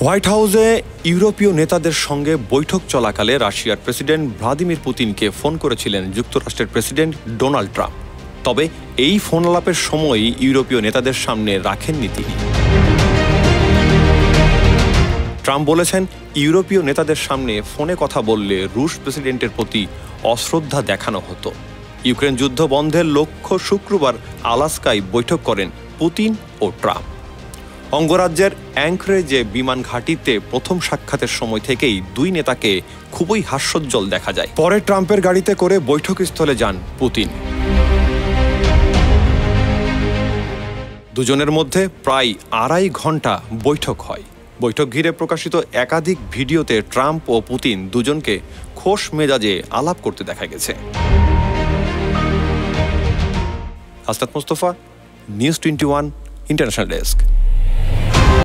White হাউসে ইউরোপীয় নেতাদের সঙ্গে বৈঠক চলাকালে রাশিয়ার প্রেসিডেন্ট ভ্লাদিমির পুতিনকে ফোন করেছিলেন যুক্তরাষ্ট্রের প্রেসিডেন্ট ডোনাল্ড ট্রাম্প। তবে এই ফোন আলাপের সময় ইউরোপীয় নেতাদের সামনে রাখেননি তিনি। ট্রাম্প বলেছেন, ইউরোপীয় নেতাদের সামনে ফোনে কথা বললে রুশ প্রেসিডেন্টের প্রতি অশ্রদ্ধা দেখানো হতো। ইউক্রেন যুদ্ধ বন্ধের লক্ষ্য শুক্রবার আলাস্কায় বৈঠক করেন পুতিন ও ট্রাম্প। অঙ্গরাজ্যের অ্যাঙ্করেজে বিমান ঘাঁটিতে প্রথম সাক্ষাতের সময় থেকেই দুই নেতাকে খুবই হাস্যোজ্জ্বল দেখা যায়। পরে ট্রাম্পের গাড়িতে করে বৈঠকস্থলে যান পুতিন। দুজনের মধ্যে প্রায় 2.5 ঘন্টা বৈঠক হয়। বৈঠক ঘিরে প্রকাশিত একাধিক ভিডিওতে ট্রাম্প ও পুতিন দুজনকে খোশ মেজাজে আলাপ করতে দেখা গেছে। Hasnat Mostafa, news 21 international desk.